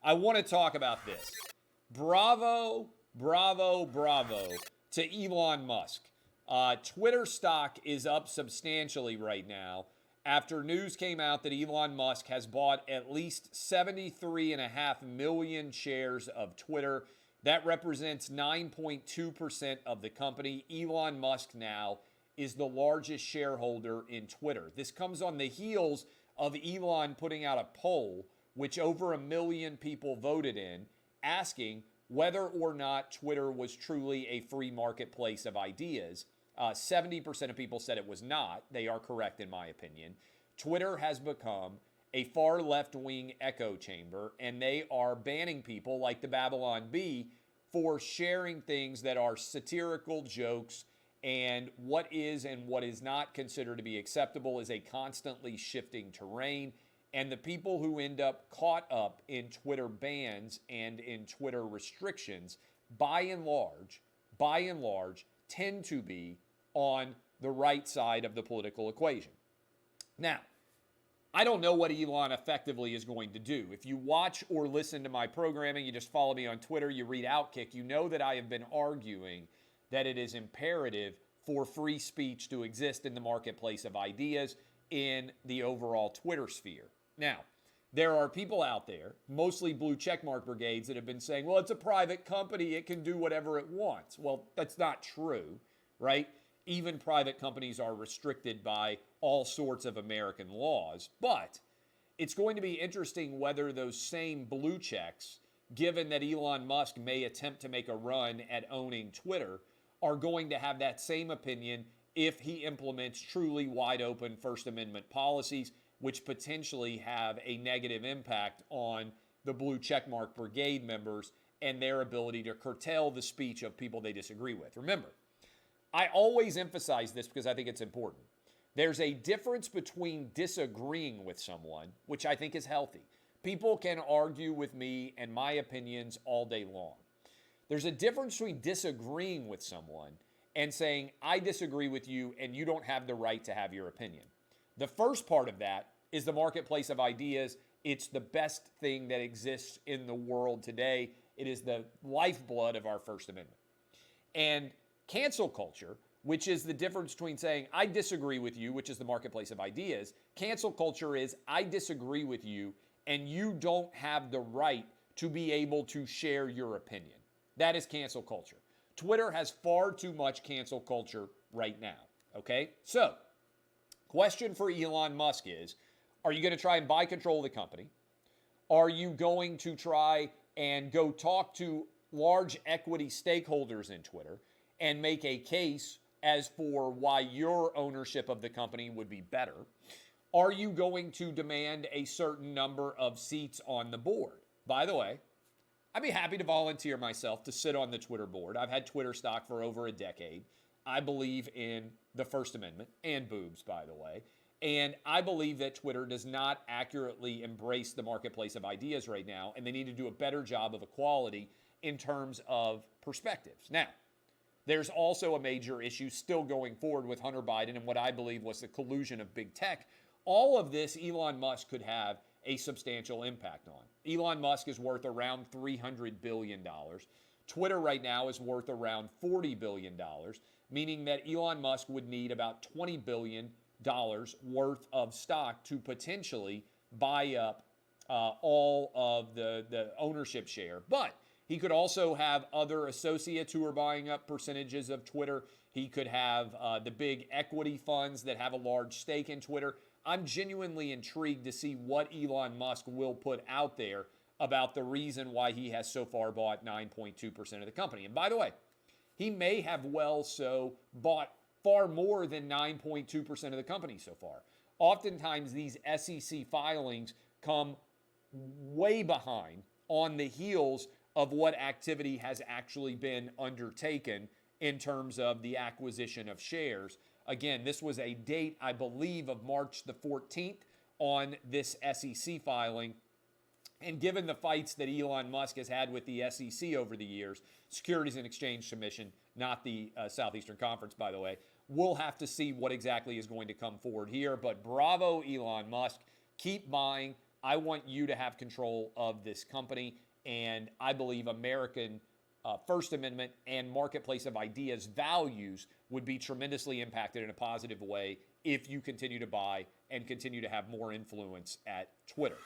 I want to talk about this. Bravo, bravo, bravo to Elon Musk. Twitter stock is up substantially right now after news came out that Elon Musk has bought at least 73.5 million shares of Twitter. That represents 9.2% of the company. Elon Musk now is the largest shareholder in Twitter. This comes on the heels of Elon putting out a poll, which over 1 million people voted in, asking whether or not Twitter was truly a free marketplace of ideas. 70% of people said it was not. They are correct, in my opinion. Twitter has become a far left-wing echo chamber, and they are banning people like the Babylon Bee for sharing things that are satirical jokes, and what is and what is not considered to be acceptable is a constantly shifting terrain. And the people who end up caught up in Twitter bans and in Twitter restrictions, by and large, tend to be on the right side of the political equation. Now, I don't know what Elon effectively is going to do. If you watch or listen to my programming, you just follow me on Twitter, you read Outkick, you know that I have been arguing that it is imperative for free speech to exist in the marketplace of ideas in the overall Twitter sphere. Now, there are people out there, mostly blue checkmark brigades, that have been saying, well, it's a private company, it can do whatever it wants. Well, that's not true, right? Even private companies are restricted by all sorts of American laws. But it's going to be interesting whether those same blue checks, given that Elon Musk may attempt to make a run at owning Twitter, are going to have that same opinion if he implements truly wide open First Amendment policies, which potentially have a negative impact on the blue checkmark brigade members and their ability to curtail the speech of people they disagree with. Remember, I always emphasize this because I think it's important. There's a difference between disagreeing with someone, which I think is healthy. People can argue with me and my opinions all day long. There's a difference between disagreeing with someone and saying, I disagree with you and you don't have the right to have your opinion. The first part of that is the marketplace of ideas. It's the best thing that exists in the world today. It is the lifeblood of our First Amendment. And cancel culture, which is the difference between saying, I disagree with you, which is the marketplace of ideas. Cancel culture is, I disagree with you and you don't have the right to be able to share your opinion. That is cancel culture. Twitter has far too much cancel culture right now, okay? So, question for Elon Musk is, are you going to try and buy control of the company? Are you going to try and go talk to large equity stakeholders in Twitter and make a case as for why your ownership of the company would be better? Are you going to demand a certain number of seats on the board? By the way, I'd be happy to volunteer myself to sit on the Twitter board. I've had Twitter stock for over a decade. I believe in the First Amendment and boobs, by the way. And I believe that Twitter does not accurately embrace the marketplace of ideas right now, and they need to do a better job of equality in terms of perspectives. Now, there's also a major issue still going forward with Hunter Biden and what I believe was the collusion of big tech. All of this Elon Musk could have a substantial impact on. Elon Musk is worth around $300 billion. Twitter right now is worth around $40 billion, meaning that Elon Musk would need about $20 billion worth of stock to potentially buy up all of the ownership share. But he could also have other associates who are buying up percentages of Twitter. He could have the big equity funds that have a large stake in Twitter. I'm genuinely intrigued to see what Elon Musk will put out there about the reason why he has so far bought 9.2% of the company. And by the way, he may have bought far more than 9.2% of the company so far. Oftentimes, these SEC filings come way behind on the heels of what activity has actually been undertaken in terms of the acquisition of shares. Again, this was a date, I believe, of March the 14th on this SEC filing. And given the fights that Elon Musk has had with the SEC over the years, Securities and Exchange Commission, not the Southeastern Conference, by the way, we'll have to see what exactly is going to come forward here. But bravo, Elon Musk. Keep buying. I want you to have control of this company. And I believe American First Amendment and marketplace of ideas values would be tremendously impacted in a positive way if you continue to buy and continue to have more influence at Twitter.